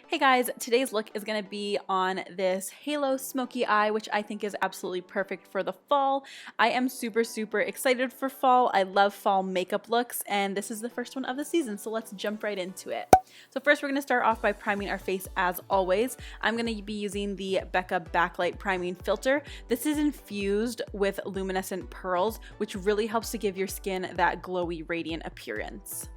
Hey guys, today's look is going to be on this Halo Smoky Eye, which I think is absolutely perfect for the fall. I am super excited for fall. I love fall makeup looks, and this is the first one of the season, so let's jump right into it. So first we're going to start off by priming our face as always. I'm going to be using the BECCA Backlight Priming Filter. This is infused with luminescent pearls, which really helps to give your skin that glowy, radiant appearance.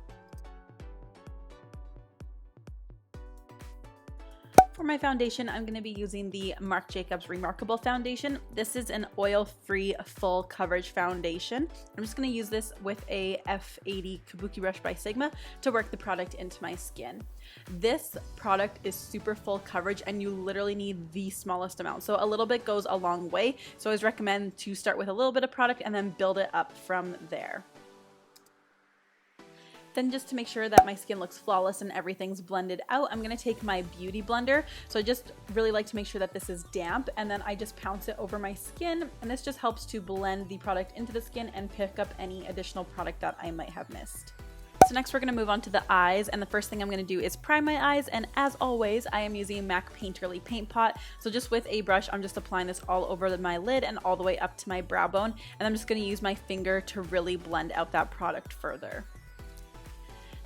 For my foundation, I'm going to be using the MARC JACOBS Remarkable Foundation. This is an oil-free full coverage foundation. I'm just going to use this with a F80 Kabuki brush by Sigma to work the product into my skin. This product is super full coverage and you literally need the smallest amount. So a little bit goes a long way. So I always recommend to start with a little bit of product and then build it up from there. Then just to make sure that my skin looks flawless and everything's blended out, I'm going to take my beauty blender. So I just really like to make sure that this is damp, and then I just pounce it over my skin, and this just helps to blend the product into the skin and pick up any additional product that I might have missed. So next we're going to move on to the eyes, and the first thing I'm going to do is prime my eyes, and as always I am using MAC Painterly Paint Pot. So just with a brush I'm just applying this all over my lid and all the way up to my brow bone, and I'm just going to use my finger to really blend out that product further.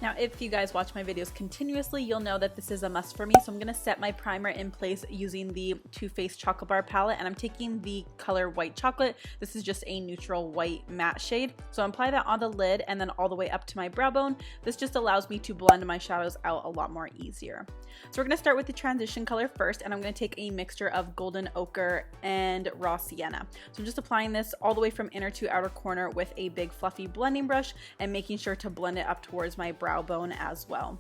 Now, if you guys watch my videos continuously, you'll know that this is a must for me. So I'm going to set my primer in place using the Too Faced Chocolate Bar palette, and I'm taking the color White Chocolate. This is just a neutral white matte shade. So I apply that on the lid and then all the way up to my brow bone. This just allows me to blend my shadows out a lot more easier. So we're going to start with the transition color first, and I'm going to take a mixture of golden ochre and raw sienna. So I'm just applying this all the way from inner to outer corner with a big fluffy blending brush and making sure to blend it up towards my brow bone as well.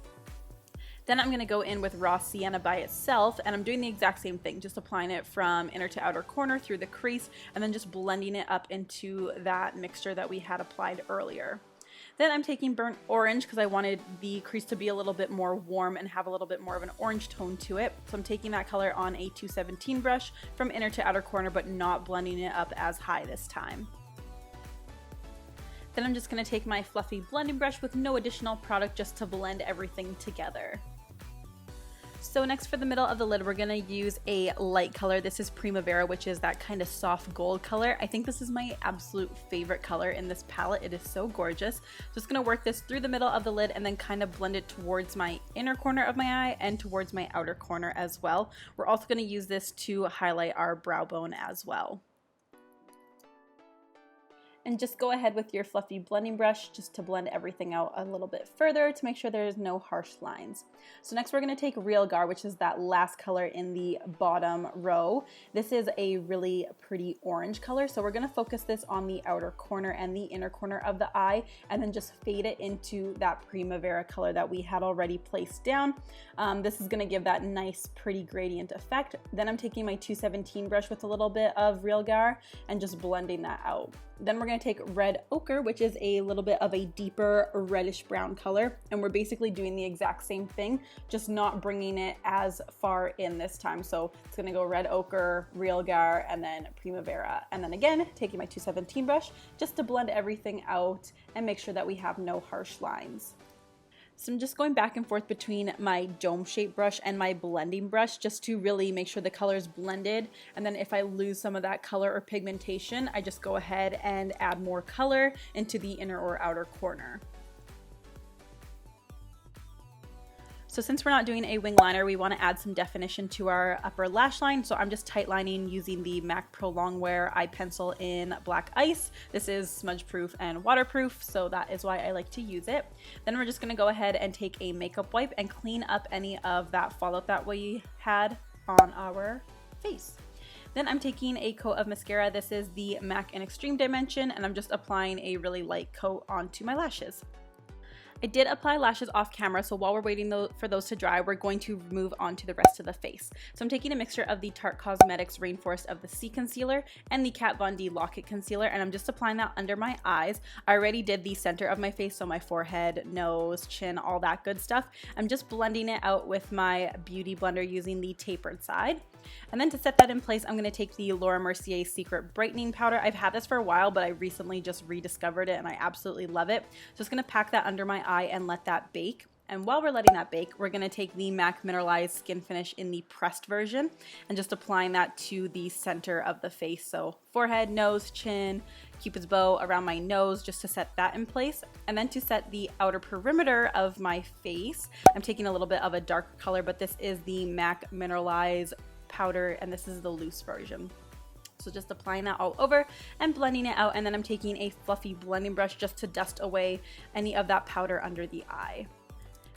Then I'm going to go in with raw sienna by itself, and I'm doing the exact same thing, just applying it from inner to outer corner through the crease and then just blending it up into that mixture that we had applied earlier. Then I'm taking burnt orange because I wanted the crease to be a little bit more warm and have a little bit more of an orange tone to it. So I'm taking that color on a 217 brush from inner to outer corner, but not blending it up as high this time. Then I'm just going to take my fluffy blending brush with no additional product just to blend everything together. So next for the middle of the lid, we're going to use a light color. This is Primavera, which is that kind of soft gold color. I think this is my absolute favorite color in this palette. It is so gorgeous. Just going to work this through the middle of the lid and then kind of blend it towards my inner corner of my eye and towards my outer corner as well. We're also going to use this to highlight our brow bone as well. And just go ahead with your fluffy blending brush just to blend everything out a little bit further to make sure there's no harsh lines. So next we're going to take Realgar, which is that last color in the bottom row. This is a really pretty orange color, so we're going to focus this on the outer corner and the inner corner of the eye, and then just fade it into that Primavera color that we had already placed down. This is going to give that nice pretty gradient effect. Then I'm taking my 217 brush with a little bit of Realgar and just blending that out. Then we're going to take red ochre, which is a little bit of a deeper reddish brown color, and we're basically doing the exact same thing, just not bringing it as far in this time. So it's going to go red ochre, Realgar, and then Primavera, and then again taking my 217 brush just to blend everything out and make sure that we have no harsh lines. So I'm just going back and forth between my dome shape brush and my blending brush just to really make sure the color is blended, and then if I lose some of that color or pigmentation, I just go ahead and add more color into the inner or outer corner. So since we're not doing a wing liner, we want to add some definition to our upper lash line. So I'm just tight lining using the MAC Pro Longwear eye pencil in Black Ice. This is smudge proof and waterproof, so that is why I like to use it. Then we're just going to go ahead and take a makeup wipe and clean up any of that fallout that we had on our face. Then I'm taking a coat of mascara. This is the MAC in Extreme Dimension, and I'm just applying a really light coat onto my lashes. I did apply lashes off camera, so while we're waiting for those to dry, we're going to move on to the rest of the face. So I'm taking a mixture of the Tarte Cosmetics Rainforest of the Sea Concealer and the Kat Von D Lock-It Concealer, and I'm just applying that under my eyes. I already did the center of my face, so my forehead, nose, chin, all that good stuff. I'm just blending it out with my beauty blender using the tapered side. And then to set that in place, I'm going to take the Laura Mercier Secret Brightening Powder. I've had this for a while, but I recently just rediscovered it and I absolutely love it. So just going to pack that under my eye and let that bake. And while we're letting that bake, we're gonna take the MAC Mineralize Skinfinish in the pressed version and just applying that to the center of the face. So forehead, nose, chin, Cupid's bow around my nose just to set that in place. And then to set the outer perimeter of my face, I'm taking a little bit of a darker color, but this is the MAC Mineralize powder and this is the loose version. So just applying that all over and blending it out, and then I'm taking a fluffy blending brush just to dust away any of that powder under the eye.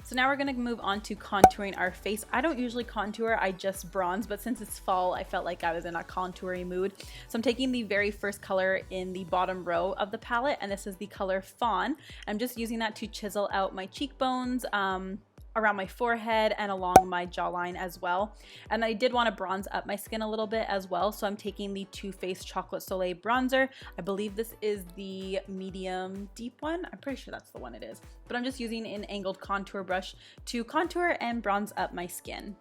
So now we're gonna move on to contouring our face. I don't usually contour, I just bronze, but since it's fall, I felt like I was in a contouring mood. So I'm taking the very first color in the bottom row of the palette, and this is the color Fawn. I'm just using that to chisel out my cheekbones, around my forehead and along my jawline as well. And I did want to bronze up my skin a little bit as well, so I'm taking the Too Faced Chocolate Soleil bronzer. I believe this is the medium deep one. I'm pretty sure that's the one it is. But I'm just using an angled contour brush to contour and bronze up my skin.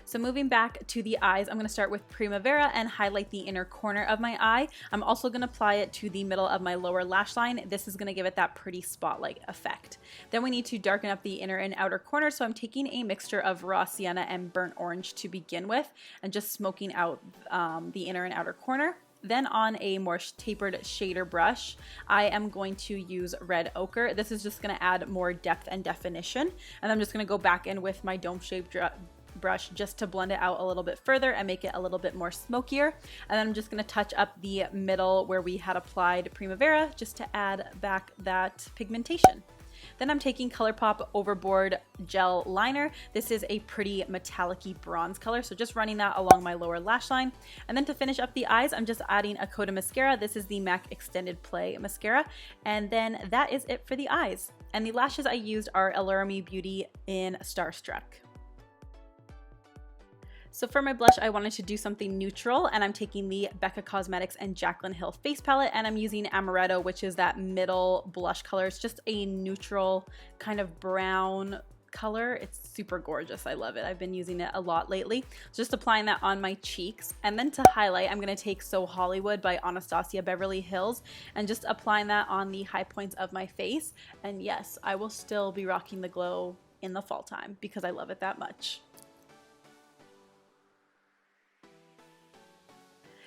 So moving back to the eyes, I'm going to start with Primavera and highlight the inner corner of my eye. I'm also going to apply it to the middle of my lower lash line. This is going to give it that pretty spotlight effect. Then we need to darken up the inner and outer corner, so I'm taking a mixture of raw sienna and burnt orange to begin with and just smoking out the inner and outer corner. Then on a more tapered shader brush, I am going to use red ochre. This is just going to add more depth and definition. And I'm just going to go back in with my dome-shaped brush just to blend it out a little bit further and make it a little bit more smokier. And then I'm just going to touch up the middle where we had applied Primavera just to add back that pigmentation. Then I'm taking ColourPop Overboard Gel Liner. This is a pretty metallic-y bronze color, so just running that along my lower lash line. And then to finish up the eyes, I'm just adding a coat of mascara. This is the MAC Extended Play Mascara. And then that is it for the eyes. And the lashes I used are Allurame Beauty in Starstruck. So for my blush, I wanted to do something neutral, and I'm taking the BECCA Cosmetics and Jaclyn Hill face palette, and I'm using Amaretto, which is that middle blush color. It's just a neutral kind of brown color. It's super gorgeous. I love it. I've been using it a lot lately. Just applying that on my cheeks. And then to highlight, I'm going to take So Hollywood by Anastasia Beverly Hills and just applying that on the high points of my face. And yes, I will still be rocking the glow in the fall time because I love it that much.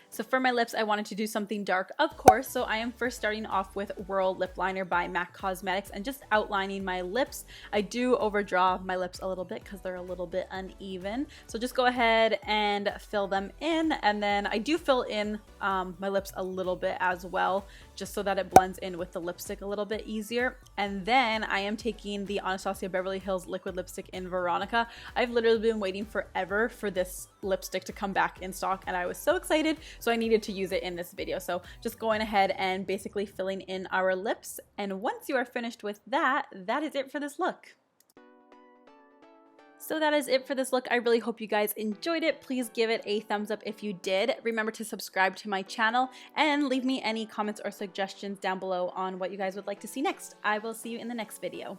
So for my lips, I wanted to do something dark, of course, so I am first starting off with Whirl Lip Liner by MAC Cosmetics and just outlining my lips. I do overdraw my lips a little bit because they're a little bit uneven. So just go ahead and fill them in, and then I do fill in my lips a little bit as well, just so that it blends in with the lipstick a little bit easier. And then I am taking the Anastasia Beverly Hills liquid lipstick in Veronica. I've literally been waiting forever for this lipstick to come back in stock, and I was so excited, so I needed to use it in this video. So just going ahead and basically filling in our lips, and once you are finished with that, that is it for this look. So that is it for this look. I really hope you guys enjoyed it. Please give it a thumbs up if you did. Remember to subscribe to my channel and leave me any comments or suggestions down below on what you guys would like to see next. I will see you in the next video.